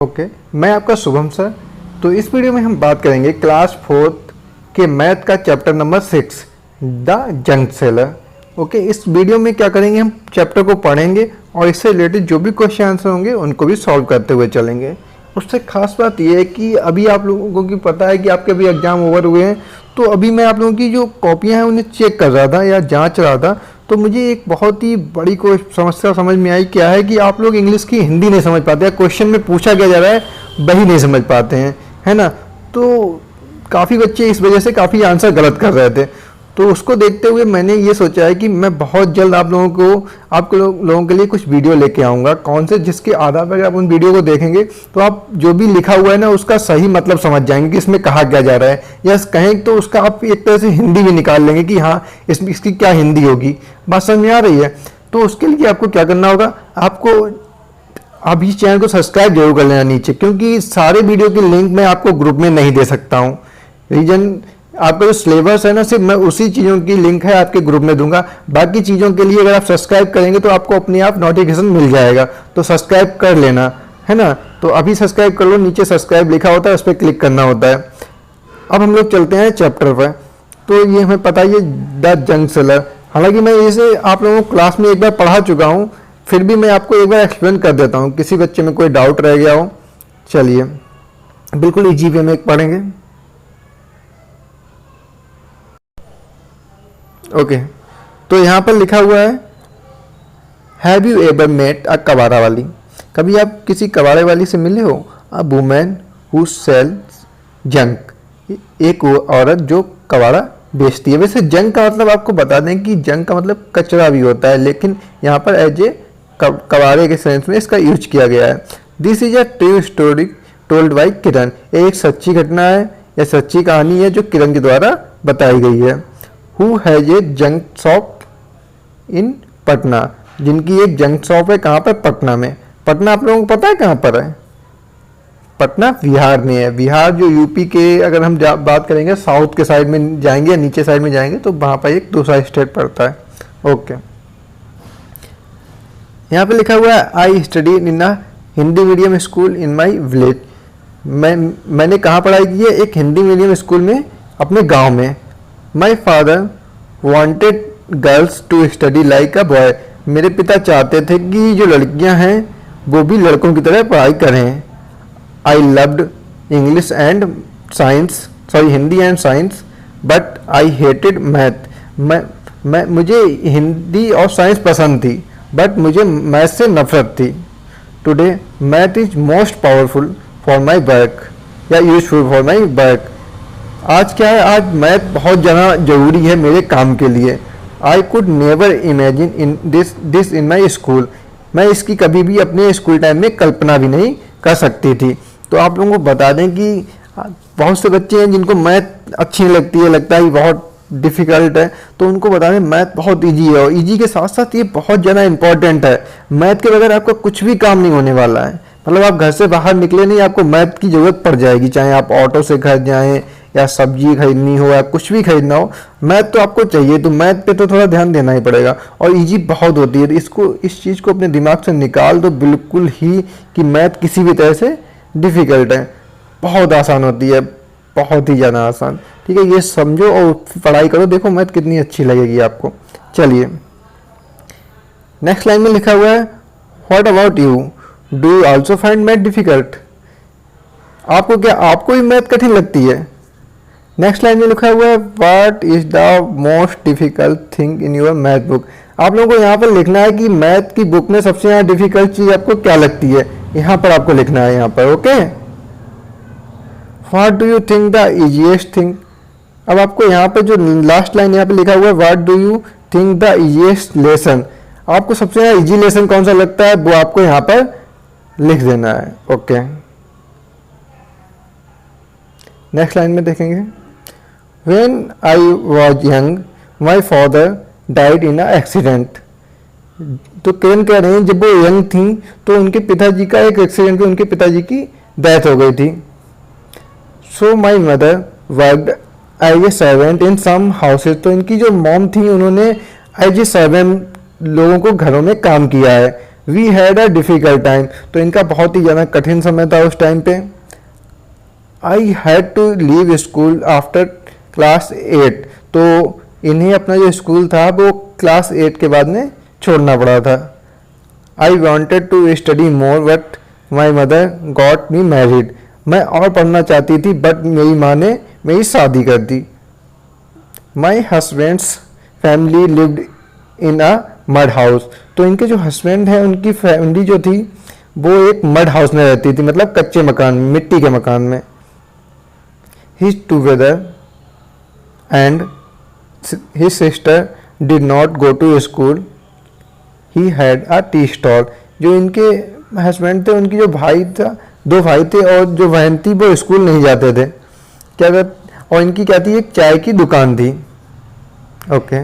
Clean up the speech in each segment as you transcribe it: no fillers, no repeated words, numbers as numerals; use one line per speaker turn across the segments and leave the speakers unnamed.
Okay मैं आपका Shubham sir. तो इस वीडियो में हम बात करेंगे क्लास 4th के मैथ का chapter number 6 the junk seller. Okay इस वीडियो में क्या करेंगे, हम चैप्टर को पढ़ेंगे और इससे रिलेटेड जो भी क्वेश्चन आंसर होंगे उनको भी सॉल्व करते हुए चलेंगे। उससे खास बात यह है कि अभी आप लोगों को पता है कि आपके अभी एग्ज़ाम ओवर हुए हैं, तो अभी मैं आप लोगों की जो कॉपियाँ हैं उन्हें चेक कर रहा था या जाँच रहा था, तो मुझे एक बहुत ही बड़ी कोई समस्या समझ में आई। क्या है कि आप लोग इंग्लिश की हिंदी नहीं समझ पाते हैं, क्वेश्चन में पूछा क्या जा रहा है वही नहीं समझ पाते हैं, है ना। तो काफ़ी बच्चे इस वजह से काफ़ी आंसर गलत कर रहे थे। तो उसको देखते हुए मैंने ये सोचा है कि मैं बहुत जल्द आप लोगों के लिए कुछ वीडियो लेके आऊँगा, कौन से जिसके आधार पर आप उन वीडियो को देखेंगे तो आप जो भी लिखा हुआ है ना उसका सही मतलब समझ जाएंगे कि इसमें कहा क्या जा रहा है, या कहें तो उसका आप एक तरह से हिंदी भी निकाल लेंगे कि हाँ इसकी क्या हिंदी होगी। बात समझ में आ रही है। तो उसके लिए आपको क्या करना होगा, आपको आप इस चैनल को सब्सक्राइब जरूर कर लेना नीचे, क्योंकि सारे वीडियो की लिंक मैं आपको ग्रुप में नहीं दे सकता हूँ। रीजन आपका जो सिलेबस है ना, सिर्फ मैं उसी चीज़ों की लिंक है आपके ग्रुप में दूंगा। बाकी चीज़ों के लिए अगर आप सब्सक्राइब करेंगे तो आपको अपने आप नोटिफिकेशन मिल जाएगा, तो सब्सक्राइब कर लेना, है ना। तो अभी सब्सक्राइब कर लो, नीचे सब्सक्राइब लिखा होता है उस पर क्लिक करना होता है। अब हम लोग चलते हैं चैप्टर पर। तो ये हमें पता है द जंक सेलर, हालांकि मैं इसे आप लोगों को क्लास में एक बार पढ़ा चुका हूँ, फिर भी मैं आपको एक बार एक्सप्लेन कर देता हूँ, किसी बच्चे में कोई डाउट रह गया हो। चलिए बिल्कुल इजी वे में पढ़ेंगे। ओके तो यहाँ पर लिखा हुआ है, have you ever met a कबाड़ा वाली। कभी आप किसी कबाड़े वाली से मिले हो। A women who sells junk, एक वो औरत जो कबाड़ा बेचती है। वैसे जंक का मतलब आपको बता दें कि जंक का मतलब कचरा भी होता है, लेकिन यहाँ पर एज ए कबाड़े के सेंस में इसका यूज किया गया है। This is a true story told by Kiran. ये एक सच्ची घटना है या सच्ची कहानी है जो किरण के द्वारा बताई गई है। Who has a junk shop in Patna, जिनकी एक जंक शॉप है। कहाँ पर? पटना में। पटना आप लोगों को पता है कहाँ पर है? पटना बिहार में है। बिहार जो यूपी के, अगर हम बात करेंगे साउथ के साइड में जाएंगे या नीचे साइड में जाएंगे तो वहाँ पर एक दूसरा स्टेट पड़ता है। ओके यहाँ पे लिखा हुआ है, I study in a Hindi medium school in my village. मैंने कहाँ पढ़ाई की है? एक हिंदी मीडियम स्कूल में अपने गांव में। My father wanted girls to study like a boy. मेरे पिता चाहते थे कि जो लड़कियां हैं वो भी लड़कों की तरह पढ़ाई करें। I loved English and science, sorry Hindi and science, but I hated math. मुझे हिंदी और साइंस पसंद थी, बट मुझे मैथ से नफरत थी। Today math is most powerful for my work या यूजफुल फॉर माई वर्क। आज क्या है? आज मैथ बहुत ज़्यादा जरूरी है मेरे काम के लिए। I could never imagine in this in my school. मैं इसकी कभी भी अपने स्कूल टाइम में कल्पना भी नहीं कर सकती थी। तो आप लोगों को बता दें कि बहुत से बच्चे हैं जिनको मैथ अच्छी नहीं लगती है, लगता है बहुत डिफ़िकल्ट है, तो उनको बता दें मैथ बहुत इजी है, और इजी के साथ साथ ये बहुत ज़्यादा इंपॉर्टेंट है। मैथ के बगैर आपका कुछ भी काम नहीं होने वाला है। मतलब आप घर से बाहर निकले नहीं, आपको मैथ की ज़रूरत पड़ जाएगी, चाहे आप ऑटो से घर जाएँ या सब्जी खरीदनी हो या कुछ भी खरीदना हो, मैथ तो आपको चाहिए। तो मैथ पे तो थोड़ा ध्यान देना ही पड़ेगा, और इजी बहुत होती है। इस चीज़ को अपने दिमाग से निकाल दो बिल्कुल ही कि मैथ किसी भी तरह से डिफ़िकल्ट है, बहुत आसान होती है, बहुत ही ज़्यादा आसान। ठीक है, ये समझो और पढ़ाई करो, देखो मैथ कितनी अच्छी लगेगी आपको। चलिए नेक्स्ट लाइन में लिखा हुआ है, what about you, do you also find math difficult. आपको क्या, आपको भी मैथ कठिन लगती है? नेक्स्ट लाइन में लिखा हुआ है, what is the most difficult thing in your math book. आप लोगों को यहाँ पर लिखना है कि मैथ की बुक में सबसे ज़्यादा डिफिकल्ट चीज़ आपको क्या लगती है, यहाँ पर आपको लिखना है यहाँ पर। Okay, what do you think the easiest thing. अब आपको यहाँ पर जो लास्ट लाइन यहाँ पर लिखा हुआ है, what do you think the easiest lesson, आपको सबसे ज़्यादा इजी लेसन कौन सा लगता है वो आपको यहाँ पर लिख देना है। ओके नेक्स्ट लाइन में देखेंगे, When I was young, my father died in an accident। तो किरण कह रहे हैं जब वो यंग थी तो उनके पिताजी का एक एक्सीडेंट में उनके पिताजी की डेथ हो गई थी। So my mother worked as a servant in some houses. तो इनकी जो मॉम थी उन्होंने एज ए सर्वेंट लोगों को घरों में काम किया है। We had a difficult time, तो इनका बहुत ही ज़्यादा कठिन समय था उस टाइम पे। I had to leave school after class 8, तो इन्हें अपना जो स्कूल था वो क्लास 8 के बाद में छोड़ना पड़ा था। I wanted to study more but my mother got me married, मैं और पढ़ना चाहती थी बट मेरी माँ ने मेरी शादी कर दी। My husband's family lived in a mud house, तो इनके जो हस्बैंड हैं उनकी फैमिली जो थी वो एक मड हाउस में रहती थी, मतलब कच्चे मकान, मिट्टी के मकान में। His together and his sister did not go to school, he had a tea stall, जो इनके हस्बैंड थे उनकी जो भाई था, दो भाई थे और जो बहन थी वो स्कूल नहीं जाते थे, क्या कर, और इनकी क्या थी, एक चाय की दुकान थी। ओके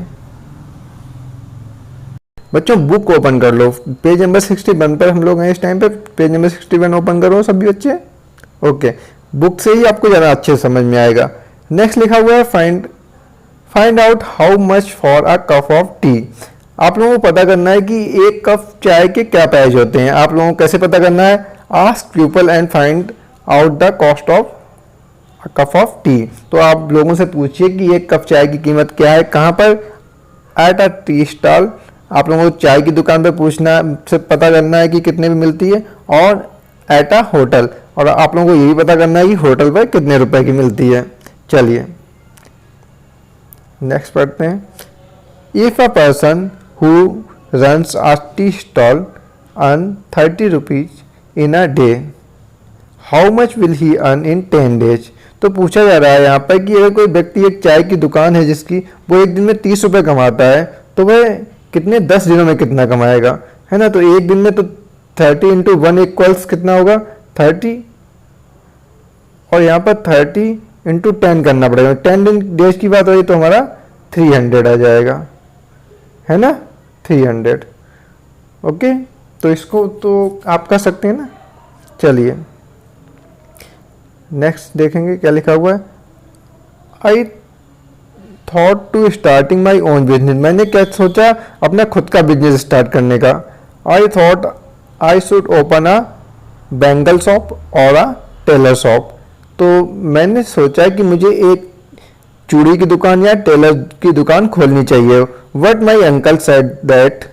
बच्चों, बुक ओपन कर लो, पेज नंबर 61 पर हम लोग हैं इस टाइम पे। पेज नंबर 61 ओपन करो सभी बच्चे। ओके, बुक से ही आपको ज़्यादा अच्छे समझ में आएगा। नेक्स्ट लिखा हुआ है find out how much for a cup of T. आप लोगों को पता करना है कि एक कप चाय के क्या प्राइस होते हैं। आप लोगों को कैसे पता करना है, ask people and find out the cost of cup of T. तो आप लोगों से पूछिए कि एक कप चाय की कीमत क्या है, कहाँ पर, एट अ टी स्टॉल। आप लोगों को चाय की दुकान पर पूछना से पता करना है कि कितने में मिलती है, और एट अ होटल, और आप लोगों को यही पता करना है कि होटल पर कितने रुपए की मिलती है। चलिए नेक्स्ट पढ़ते हैं। If a person who runs a tea stall earn 30 rupees in a day, how much will he earn in 10 days. तो पूछा जा रहा है यहाँ पर कि अगर कोई व्यक्ति एक चाय की दुकान है जिसकी, वो एक दिन में 30 रुपये कमाता है, तो वह कितने 10 दिनों में कितना कमाएगा, है ना। तो एक दिन में तो 30 इंटू 1 इक्वल्स कितना होगा 30, और यहाँ पर 30 इंटू 10 करना पड़ेगा। 10 डेज की बात रही तो हमारा 300 आ जाएगा, है ना, 300। ओके, तो इसको तो आप कर सकते हैं ना। चलिए नेक्स्ट देखेंगे क्या लिखा हुआ है। I thought to starting my own business, मैंने क्या सोचा, अपना खुद का बिजनेस स्टार्ट करने का। I thought I should open a bangle shop और अ टेलर शॉप, तो मैंने सोचा कि मुझे एक चूड़ी की दुकान या टेलर की दुकान खोलनी चाहिए। What my uncle said that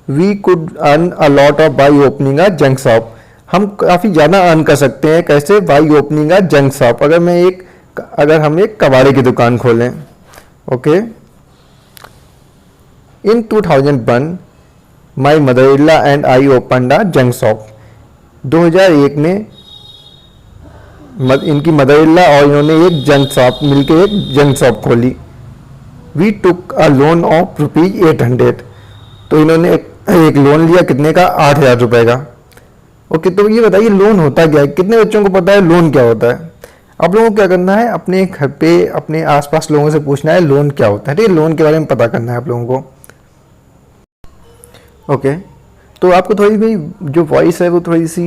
we could earn a lot of by opening a junk shop, हम काफ़ी ज़्यादा अर्न कर सकते हैं कैसे, by opening a junk shop, अगर हम एक कबाड़े की दुकान खोलें। Okay, in 2001 my mother in law and I open a junk shop, 2001 में इनकी मदर इन लॉ और इन्होंने एक जंक शॉप मिलकर एक जंक शॉप खोली। We took a loan of ₹800, तो इन्होंने एक लोन लिया, कितने का, 8,000 रुपये का। ओके, तो ये बताइए लोन होता क्या है, कितने बच्चों को पता है लोन क्या होता है। आप लोगों को क्या करना है, अपने घर पे अपने आसपास लोगों से पूछना है लोन क्या होता है, ठीक है, लोन के बारे में पता करना है आप लोगों को। ओके, तो आपको थोड़ी भी जो वॉइस है वो थोड़ी सी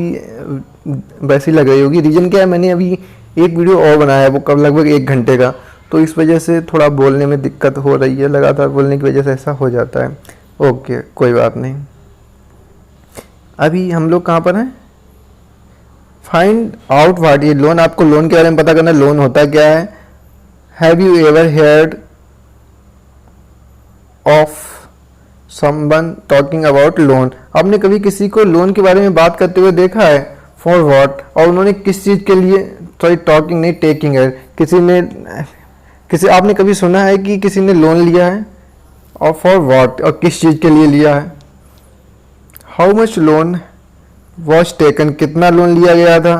वैसी लग रही होगी। रीज़न क्या है, मैंने अभी एक वीडियो और बनाया है, वो कब लगभग 1 घंटे का, तो इस वजह से थोड़ा बोलने में दिक्कत हो रही है, लगातार बोलने की वजह से ऐसा हो जाता है। ओके, कोई बात नहीं। अभी हम लोग कहाँ पर हैं, फाइंड आउट व्हाट ये लोन, आपको लोन के बारे में पता करना है, लोन होता क्या है। Have you ever heard of someone talking about loan, आपने कभी किसी को लोन के बारे में बात करते हुए देखा है। फॉर व्हाट, और उन्होंने किस चीज़ के लिए, सॉरी टॉकिंग नहीं टेकिंग है, आपने कभी सुना है कि किसी ने लोन लिया है, और फॉर व्हाट, और किस चीज़ के लिए लिया है। How much loan was taken, कितना लोन लिया गया था,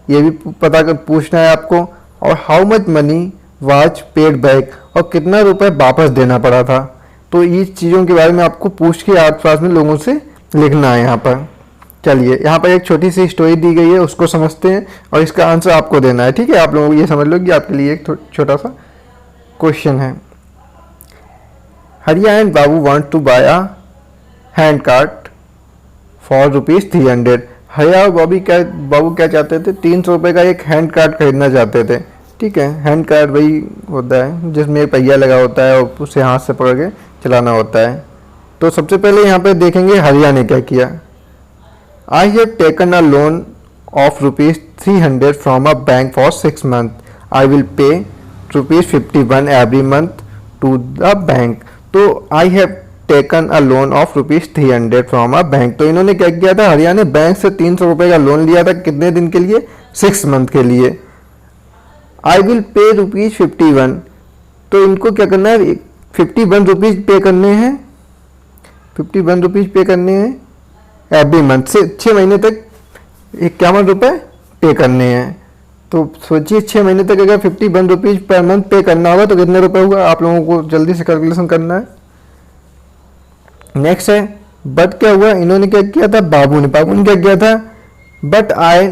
ये भी पूछना है आपको। और how much money was paid back, और कितना रुपए वापस देना पड़ा था। तो ये चीज़ों के बारे में आपको पूछ के आसपास में लोगों से लिखना है यहाँ पर। चलिए, यहाँ पर एक छोटी सी स्टोरी दी गई है, उसको समझते हैं और इसका आंसर आपको देना है, ठीक है। आप लोगों को ये समझ लो कि आपके लिए एक छोटा सा क्वेश्चन है। Hariya and Babu want to buy a hand cart for ₹300। Hariya और बाबू क्या चाहते थे, 300 रुपये का एक हैंड कार्ट खरीदना चाहते थे, ठीक है। हैंड कार्ट वही होता है जिसमें एक पहिया लगा होता है और उसे हाथ से पकड़ के चलाना होता है। तो सबसे पहले यहाँ पे देखेंगे हरिया ने क्या किया। I have taken a loan of ₹300 from a bank for 6 months. I will pay ₹51 every month to the bank. तो I have taken a loan of ₹300 from a bank. तो इन्होंने क्या किया था, हरियाणा बैंक से 300 रुपये का लोन लिया था. कितने दिन के लिए? 6 month के लिए. आई विल पे ₹51. तो इनको क्या करना है, 51 रुपीज़ पे करने हैं. 51 रुपीज़ पे करने हैं एवरी मंथ से 6 महीने तक 51 रुपये पे करने हैं. तो सोचिए 6 महीने तक अगर 51 रुपीज़ पर मंथ पे करना होगा तो कितने रुपए होगा, आप लोगों को जल्दी से कैलकुलेशन करना है. नेक्स्ट है बट क्या हुआ, इन्होंने क्या किया था, बाबू ने क्या किया था, but I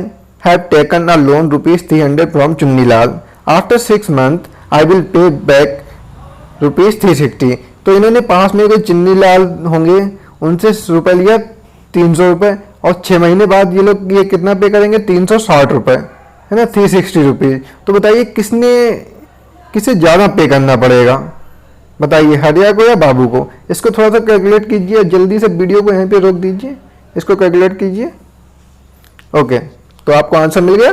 have taken a loan ₹300 from Chunnilal. After 6 months I will पे बैक ₹360. तो इन्होंने पास में कोई चुन्नीलाल होंगे उनसे रुपए लिया 300 रुपये और 6 महीने बाद ये लोग ये कितना पे करेंगे, 360 रुपये, है ना, 360 रुपीज़. तो बताइए किसे ज़्यादा पे करना पड़ेगा, बताइए, हरिया को या बाबू को. इसको थोड़ा सा कैलकुलेट कीजिए, जल्दी से वीडियो को यहीं पे रोक दीजिए, इसको कैलकुलेट कीजिए. ओके, तो आपको आंसर मिल गया.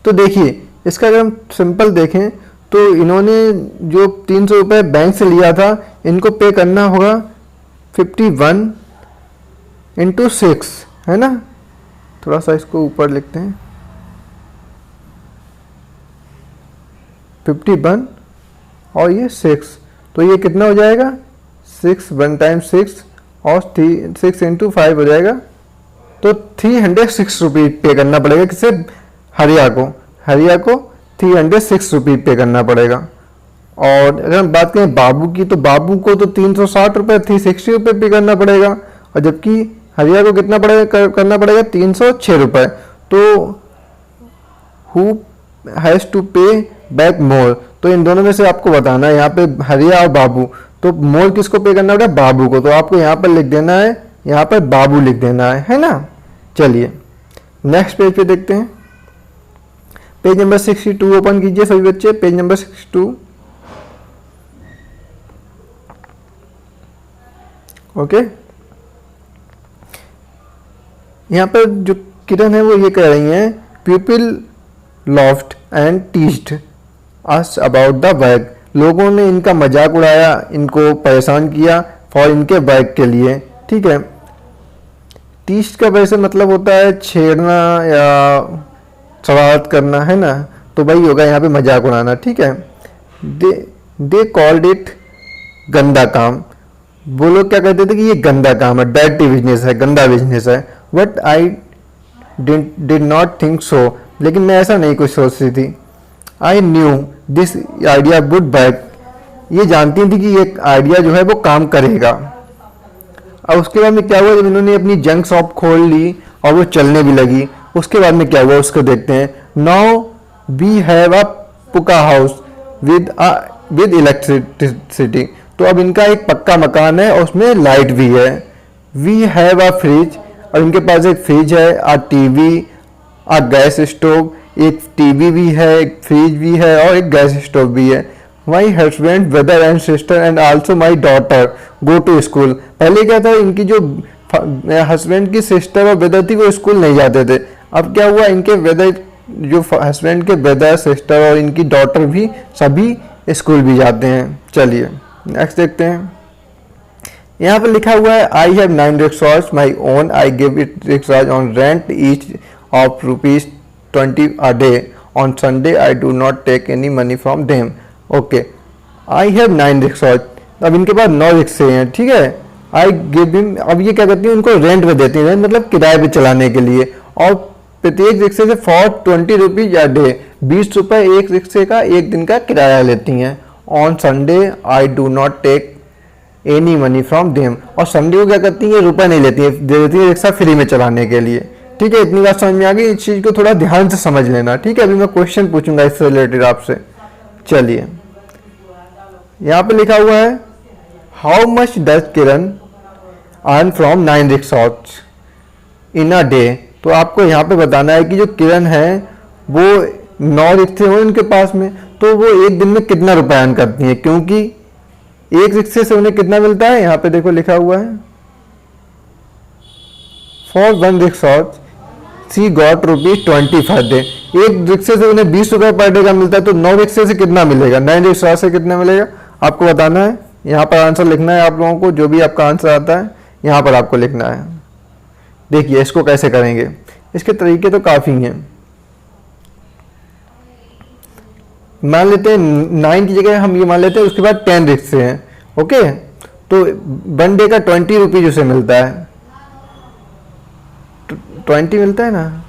तो देखिए इसका अगर हम सिंपल देखें तो इन्होंने जो 300 रुपये बैंक से लिया था इनको पे करना होगा 51 × 6, है ना. थोड़ा सा इसको ऊपर लिखते हैं, 51 और ये 6, तो ये कितना हो जाएगा, 6 1 times 6 और 6 × 5 हो जाएगा. तो 306 रुपये पे करना पड़ेगा किसे, हरिया को 306 रुपये पे करना पड़ेगा. और अगर हम बात करें बाबू की तो बाबू को तो 360 रुपये 360 रुपये पे करना पड़ेगा, और जबकि हरिया को कितना करना पड़ेगा 306 रुपये. तो हु हैज़ टू पे बैक मोर. तो इन दोनों में से आपको बताना है, यहाँ पे हरिया और बाबू, तो मोर किसको पे करना पड़ेगा, बाबू को. तो आपको यहाँ पर लिख देना है, यहाँ पर बाबू लिख देना है ना. चलिए नेक्स्ट पेज पे देखते हैं. पेज नंबर 62 ओपन कीजिए सभी बच्चे, पेज नंबर 62. ओके, यहाँ पर जो किरण है वो ये कह रही हैं, people loft and teased us about the work. लोगों ने इनका मजाक उड़ाया, इनको परेशान किया फॉर इनके वर्क के लिए. ठीक है, टीज्ड का वैसे मतलब होता है छेड़ना या शरारत करना, है ना. तो वही होगा यहाँ पे मजाक उड़ाना. ठीक है, दे कॉल्ड इट गंदा काम. वो लोग क्या कहते थे कि ये गंदा काम है, डर्टी बिजनेस है, गंदा बिजनेस है. But I did not think so. लेकिन मैं ऐसा नहीं कुछ सोचती थी. I knew this idea would work. ये जानती थी कि ये आइडिया जो है वो काम करेगा. और उसके बाद में क्या हुआ, जब इन्होंने अपनी जंक शॉप खोल ली और वो चलने भी लगी, उसके बाद में क्या हुआ उसको देखते हैं. Now we have a pucca house with electricity. तो अब इनका एक पक्का मकान है और उसमें लाइट भी है. वी हैव अ फ्रिज, और इनके पास एक फ्रिज है, a TV, a gas stove. एक टीवी भी है, एक फ्रिज भी है और एक गैस स्टोव भी है. My husband brother and sister and also my daughter go to school. पहले क्या था, इनकी जो हस्बैंड की सिस्टर और ब्रदर थी वो स्कूल नहीं जाते थे. अब क्या हुआ, इनके ब्रदर, जो हस्बैंड के ब्रदर सिस्टर और इनकी डॉटर भी सभी स्कूल भी जाते हैं. चलिए नेक्स्ट देखते हैं. यहाँ पर लिखा हुआ है, I have 9 rickshaws my own. I give it rickshaws on rent each of ₹20 a day. On Sunday I do not take any money from them. Okay, I have 9 rickshaws. अब इनके पास 9 रिक्शे हैं. ठीक है, आई गिव हिम. अब ये क्या करती हैं, उनको रेंट पे देती हैं, मतलब किराए पे चलाने के लिए. और प्रत्येक रिक्शे से फॉर ₹20 a day, 20 रुपये एक रिक्शे का एक दिन का किराया लेती हैं. On Sunday I do not take any money from them. और संडे को क्या करती हैं, रुपये नहीं लेती है, दे देती है रिक्शा फ्री में चलाने के लिए. ठीक है, इतनी बात समझ में आ गई. इस चीज़ को थोड़ा ध्यान से समझ लेना. ठीक है, अभी मैं क्वेश्चन पूछूंगा इससे रिलेटेड आपसे. चलिए यहाँ पे लिखा हुआ है, how much does Kiran earn from 9 rickshaws in a day. तो आपको यहाँ पे बताना है कि जो किरण है वो 9 रिक्शे हो उनके पास में, तो वो एक दिन में कितना रुपया अर्न करती है, क्योंकि एक रिक्शे से उन्हें कितना मिलता है, यहाँ पे देखो लिखा हुआ है for one rickshaw she got ₹20 per day. एक रिक्शे से उन्हें 20 रुपये पर डे का मिलता है, तो 9 रिक्शे से कितना मिलेगा, 9 रिक्शा से कितना मिलेगा आपको बताना है। यहाँ पर आंसर लिखना है आप लोगों को, जो भी आपका आंसर आता है यहाँ पर आपको लिखना है। देखिए इसको कैसे करेंगे, इसके तरीके तो काफ़ी हैं। मान लेते हैं 9 की जगह हम ये मान लेते हैं उसके बाद 10 रिक्शे हैं, ओके। तो वन डे का 20 रुपीज उसे मिलता है, 20 मिलता है ना,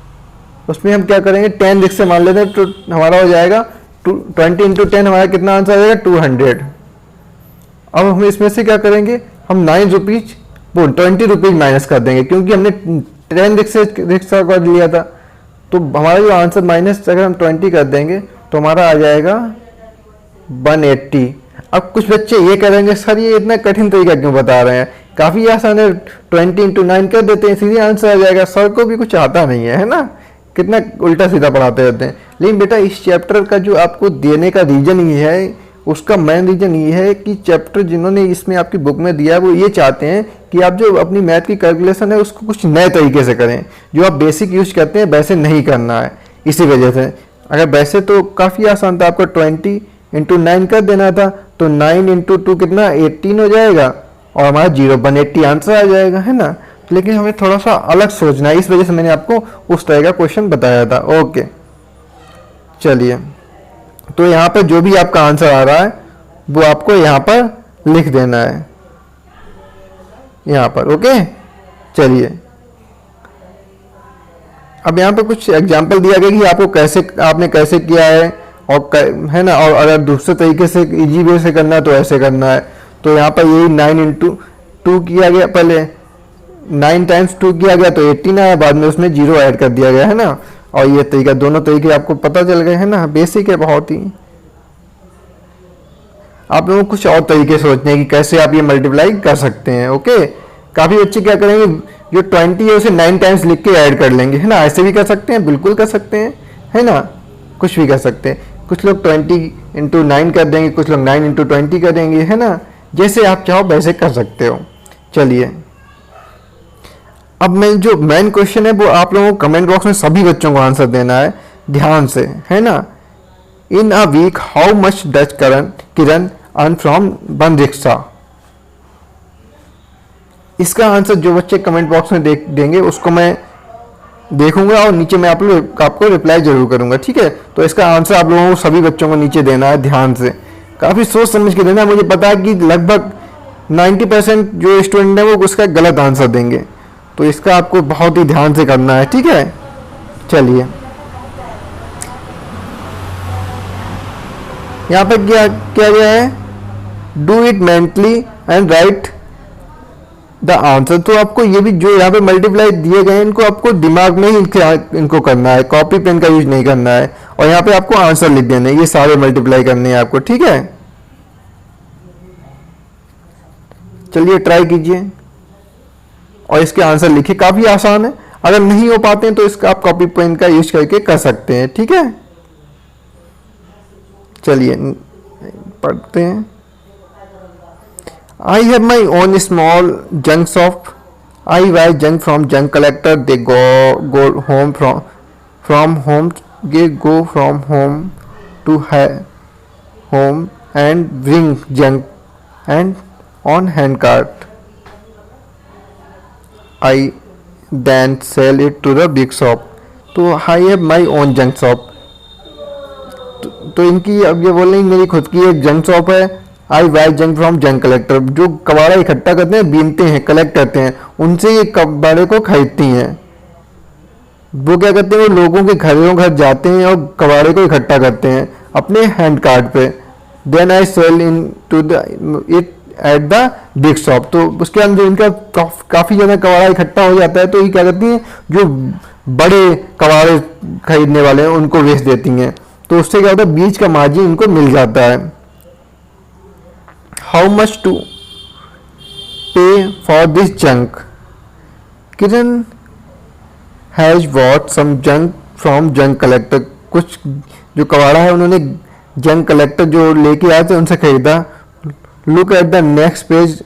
उसमें हम क्या करेंगे 10 रिक्शे मान लेते हैं, तो हमारा हो जाएगा 20 इंटू 10, हमारा कितना आंसर आ जाएगा 200। अब हम इसमें से क्या करेंगे, हम 9 रुपीज वो 20 रुपीज माइनस कर देंगे, क्योंकि हमने 10 रिक्शा कर लिया था। तो हमारा जो आंसर माइनस अगर हम 20 कर देंगे तो हमारा आ जाएगा 180। अब कुछ बच्चे ये करेंगे सर ये इतना कठिन तरीका क्यों बता रहे हैं, काफ़ी आसान है, 20 इंटू 9 कर देते हैं, सीधे आंसर आ जाएगा। सर को भी कुछ आता नहीं है ना, कितना उल्टा सीधा पढ़ाते रहते हैं। लेकिन बेटा इस चैप्टर का जो आपको देने का रीज़न ये है, उसका मेन रीज़न ये है कि चैप्टर जिन्होंने इसमें आपकी बुक में दिया है वो ये चाहते हैं कि आप जो अपनी मैथ की कैलकुलेशन है उसको कुछ नए तरीके से करें, जो आप बेसिक यूज करते हैं वैसे नहीं करना है। इसी वजह से अगर वैसे तो काफ़ी आसान था, आपको 20 इंटू 9 कर देना था, तो 9 इंटू 2 कितना 18 हो जाएगा और हमारा 180 आंसर आ जाएगा, है ना। लेकिन हमें थोड़ा सा अलग सोचना है, इस वजह से मैंने आपको उस तरह का क्वेश्चन बताया था। ओके चलिए, तो यहाँ पर जो भी आपका आंसर आ रहा है वो आपको यहाँ पर लिख देना है, यहाँ पर। ओके चलिए, अब यहाँ पे कुछ एग्जाम्पल दिया गया कि आपको कैसे आपने कैसे किया है और है ना, और अगर दूसरे तरीके से इजी वे से करना है तो ऐसे करना है। तो यहाँ पर यही 9 इंटू 2 किया गया, पहले 9 टाइम्स 2 किया गया तो 18 आया, बाद में उसमें 0 ऐड कर दिया गया, है ना। और ये तरीका, दोनों तरीके आपको पता चल गए, है ना, बेसिक है बहुत ही। आप लोगों को कुछ और तरीके सोचने हैं कि कैसे आप ये मल्टीप्लाई कर सकते हैं। ओके, काफ़ी बच्चे क्या करेंगे, जो 20 है उसे 9 टाइम्स लिख के ऐड कर लेंगे, है ना, ऐसे भी कर सकते हैं, बिल्कुल कर सकते हैं, है ना, कुछ भी कर सकते हैं। कुछ लोग 20 इंटू 9 कर देंगे, कुछ लोग 9 इंटू 20 करेंगे, है ना, जैसे आप चाहो वैसे कर सकते हो। चलिए, अब मैं जो मेन क्वेश्चन है वो आप लोगों को कमेंट बॉक्स में सभी बच्चों को आंसर देना है ध्यान से, है ना। In a week how much does Kiran earn from one rickshaw. इसका आंसर जो बच्चे कमेंट बॉक्स में देंगे उसको मैं देखूंगा और नीचे मैं आपको रिप्लाई जरूर करूंगा, ठीक है। तो इसका आंसर आप लोगों को सभी बच्चों को नीचे देना है ध्यान से, काफ़ी सोच समझ के देना है। मुझे पता है कि लगभग 90% जो स्टूडेंट है वो उसका गलत आंसर देंगे, तो इसका आपको बहुत ही ध्यान से करना है, ठीक है। चलिए, यहाँ पर क्या किया गया है, do it mentally and right the answer. तो आपको ये भी जो यहाँ पे मल्टीप्लाई दिए गए हैं इनको आपको दिमाग में ही इनको करना है, कॉपी पेन का यूज नहीं करना है। और यहाँ पे आपको आंसर लिख देना है, ये सारे मल्टीप्लाई करने हैं आपको, ठीक है। चलिए ट्राई कीजिए और इसके आंसर लिखिए, काफी आसान है। अगर नहीं हो पाते हैं तो इसका आप कॉपी पेन का यूज करके कर सकते हैं, ठीक है। चलिए पढ़ते हैं। I have my own small junk shop. I buy junk from junk collector. They go home from home. They go from home to home and bring junk and on hand cart. I then sell it to the big shop. तो I have my own junk shop. तो इनकी अब ये बोल रही मेरी खुद की एक जंक शॉप है। I buy junk from junk collector, जो कबाड़ा इकट्ठा करते हैं, बीनते हैं, कलेक्ट करते हैं, उनसे ये कबाड़े को खरीदती हैं। वो क्या करते हैं, वो लोगों के घरों घर जाते हैं और कबाड़े को इकट्ठा करते हैं अपने हैंड कार्ड पे। Then I sell in to it at the big shop. तो उसके अंदर इनका काफ़ी ज़्यादा कबाड़ा इकट्ठा हो जाता है, तो ये क्या करती हैं, जो बड़े कबाड़े खरीदने वाले हैं उनको बेच देती हैं। तो उससे क्या होता है, बीच का मार्जिन इनको मिल जाता है। How much to pay for this junk. Kiran has bought some junk from junk collector. कुछ जो कबाड़ा है उन्होंने जंक कलेक्टर जो लेके आए थे उनसे खरीदा। Look at the next page,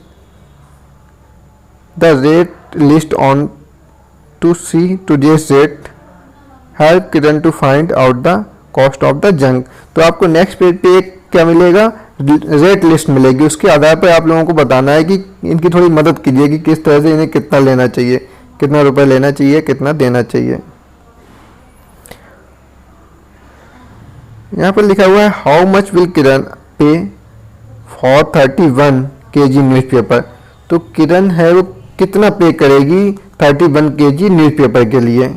the rate list on to see today's rate, help Kiran to find out the cost of the junk. तो आपको नेक्स्ट पेज पे एक क्या मिलेगा, रेट लिस्ट मिलेगी। उसके आधार पर आप लोगों को बताना है कि इनकी थोड़ी मदद कीजिए कि किस तरह से इन्हें कितना लेना चाहिए, कितना रुपए लेना चाहिए, कितना देना चाहिए। यहाँ पर लिखा हुआ है हाउ मच विल किरण पे फॉर 31 kg न्यूज़पेपर। तो किरण है वो कितना पे करेगी 31 kg न्यूज़पेपर के लिए।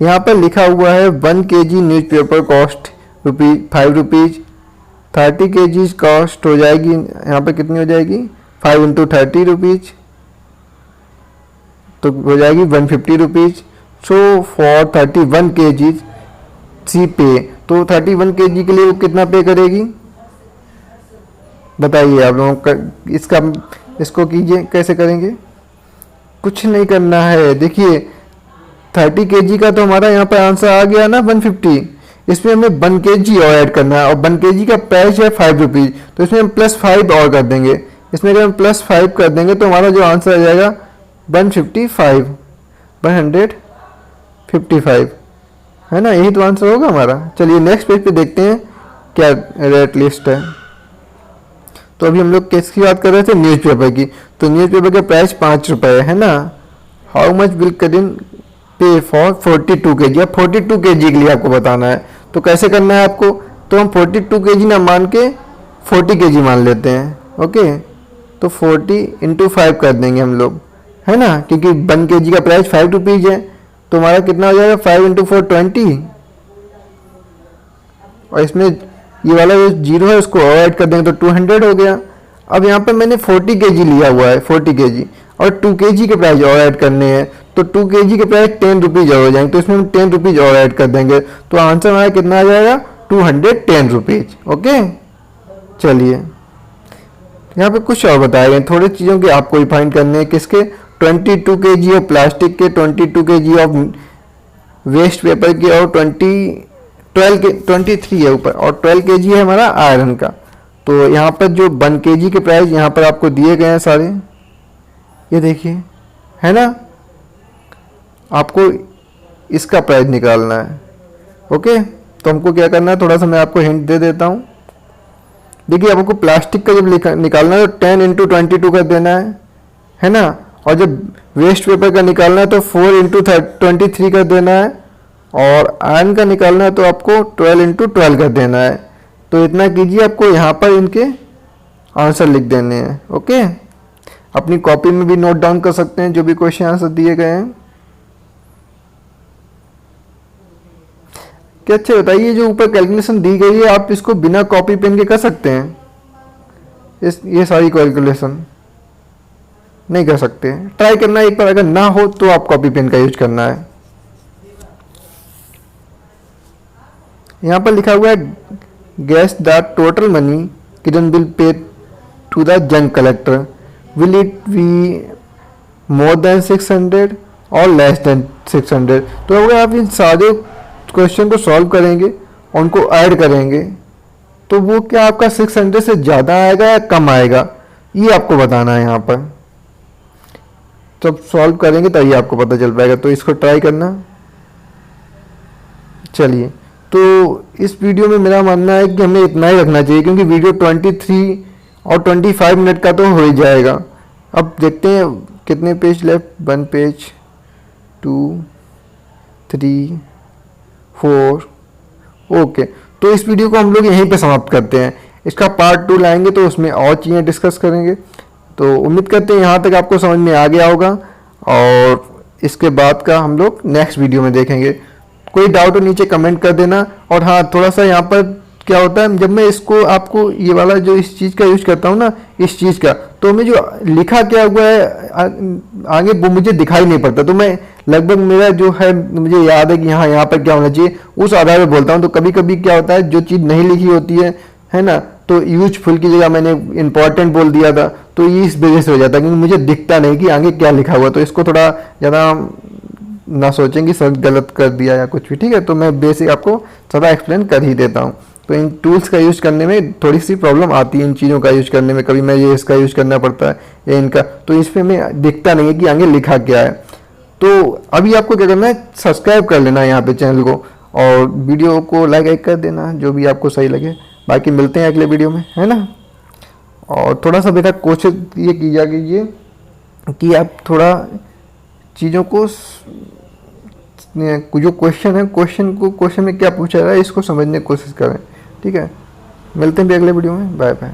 यहाँ पर लिखा हुआ है 1 kg newspaper cost ₹5, 30 kg cost हो जाएगी, यहाँ पर कितनी हो जाएगी 5 × 30 रुपीज़, तो हो जाएगी 150 रुपीज़। सो फॉर 31 kg सी पे, तो 31 kg के लिए वो कितना पे करेगी बताइए आप लोगों का। इसको कीजिए, कैसे करेंगे, कुछ नहीं करना है। देखिए 30 kg का तो हमारा यहाँ पर आंसर आ गया ना 150, इसमें हमें 1 kg और ऐड करना है, और 1 kg का प्राइस है 5 रुपीज़, तो इसमें हम +5 और कर देंगे। इसमें अगर हम +5 कर देंगे तो हमारा जो आंसर आ जाएगा 155 है ना, यही तो आंसर होगा हमारा। चलिए नेक्स्ट पेज पे देखते हैं क्या रेट लिस्ट है। तो अभी हम लोग किसकी बात कर रहे थे, न्यूज़पेपर की। तो न्यूज़पेपर का प्राइस 5 रुपये है ना। हाउ मच विल करिन पे फॉर 42 kg, अब 42 kg के लिए आपको बताना है। तो कैसे करना है आपको, तो हम 42 kg ना मान के 40 kg मान लेते हैं। ओके, तो 40 × 5 कर देंगे हम लोग, है ना, क्योंकि 1 kg का प्राइस 5 रुपीज़ है। तो हमारा कितना हो जाएगा 5 × 4 20, और इसमें ये वाला जो 0 है उसको और ऐड कर देंगे तो 200 हो गया। अब यहाँ पर मैंने 40 kg लिया हुआ है, 40 kg, और 2 kg के प्राइस और ऐड करने हैं, तो 2 kg के प्राइस 10 रुपीज़ और हो जाएंगे, तो इसमें हम 10 रुपीज़ और ऐड कर देंगे, तो आंसर हमारा कितना आ जाएगा 210 रुपीज़। ओके, चलिए यहाँ पे कुछ और बताए गए, थोड़े चीज़ों के आपको ही फाइंड करने हैं। किसके, 22 kg ऑफ प्लास्टिक के, 22 kg ऑफ वेस्ट पेपर के, और 23 है ऊपर, और 12 kg है हमारा आयरन का। तो यहाँ पर जो 1 kg के प्राइस यहाँ पर आपको दिए गए हैं सारे, ये देखिए, है ना। आपको इसका प्राइस निकालना है। ओके, तो हमको क्या करना है, थोड़ा सा मैं आपको हिंट दे देता हूँ। देखिए आपको प्लास्टिक का जब निकालना है तो 10 × 22 कर देना है ना, और जब वेस्ट पेपर का निकालना है तो 4 × 23 कर देना है, और आयरन का निकालना है तो आपको 12 × 12 कर देना है। तो इतना कीजिए, आपको यहाँ पर इनके आंसर लिख देने हैं। ओके, अपनी कॉपी में भी नोट डाउन कर सकते हैं जो भी क्वेश्चन आंसर दिए गए हैं। क्या अच्छा बताइए, जो ऊपर कैलकुलेशन दी गई है आप इसको बिना कॉपी पेन के कर सकते हैं? ये सारी कैलकुलेशन नहीं कर सकते, ट्राई करना एक बार, अगर ना हो तो आप कॉपी पेन का यूज करना है। यहाँ पर लिखा हुआ है guess the total money Kiran will pay to the junk collector, will it be more than 600 or less than 600। तो अगर आप इन सारे क्वेश्चन को सॉल्व करेंगे और उनको ऐड करेंगे तो वो क्या आपका 600 से ज़्यादा आएगा या कम आएगा, ये आपको बताना है। यहाँ पर जब सॉल्व करेंगे तभी आपको पता चल पाएगा, तो इसको ट्राई करना। चलिए, तो इस वीडियो में मेरा मानना है कि हमें इतना ही रखना चाहिए, क्योंकि वीडियो 23 और 25 मिनट का तो हो ही जाएगा। अब देखते हैं कितने पेज लेफ्ट, 1 पेज, 2, 3, 4। ओके, तो इस वीडियो को हम लोग यहीं पे समाप्त करते हैं। इसका पार्ट 2 लाएंगे तो उसमें और चीज़ें डिस्कस करेंगे। तो उम्मीद करते हैं यहाँ तक आपको समझ में आ गया होगा, और इसके बाद का हम लोग नेक्स्ट वीडियो में देखेंगे। कोई डाउट हो नीचे कमेंट कर देना। और हाँ, थोड़ा सा यहाँ पर क्या होता है, जब मैं इसको आपको ये वाला जो इस चीज़ का यूज करता हूँ ना, इस चीज़ का, तो मैं जो लिखा क्या हुआ है आगे वो मुझे दिखाई नहीं पड़ता। तो मैं लगभग मेरा जो है मुझे याद है कि यहाँ पर क्या होना चाहिए, उस आधार पर बोलता हूँ। तो कभी कभी क्या होता है, जो चीज़ नहीं लिखी होती है ना, तो यूजफुल की जगह मैंने इंपॉर्टेंट बोल दिया था, तो ये इस वजह से हो जाता है, क्योंकि मुझे दिखता नहीं कि आगे क्या लिखा हुआ। तो इसको थोड़ा ज़्यादा ना सोचेंगे सर गलत कर दिया या कुछ भी, ठीक है। तो मैं बेसिक आपको ज़्यादा एक्सप्लेन कर ही देता हूँ। तो इन टूल्स का यूज़ करने में थोड़ी सी प्रॉब्लम आती है, इन चीज़ों का यूज़ करने में। कभी मैं ये इसका यूज़ करना पड़ता है या इनका, तो इसमें मैं दिखता नहीं है कि आगे लिखा क्या है। तो अभी आपको क्या करना है, सब्सक्राइब कर लेना है यहाँ पे चैनल को, और वीडियो को लाइक कर देना जो भी आपको सही लगे। बाकी मिलते हैं अगले वीडियो में, है ना। और थोड़ा सा बेटा कोशिश ये कीजिए कि आप थोड़ा चीज़ों को जो क्वेश्चन है, क्वेश्चन में क्या पूछा रहा है इसको समझने की कोशिश करें। ठीक है, मिलते हैं भी अगले वीडियो में। Bye bye.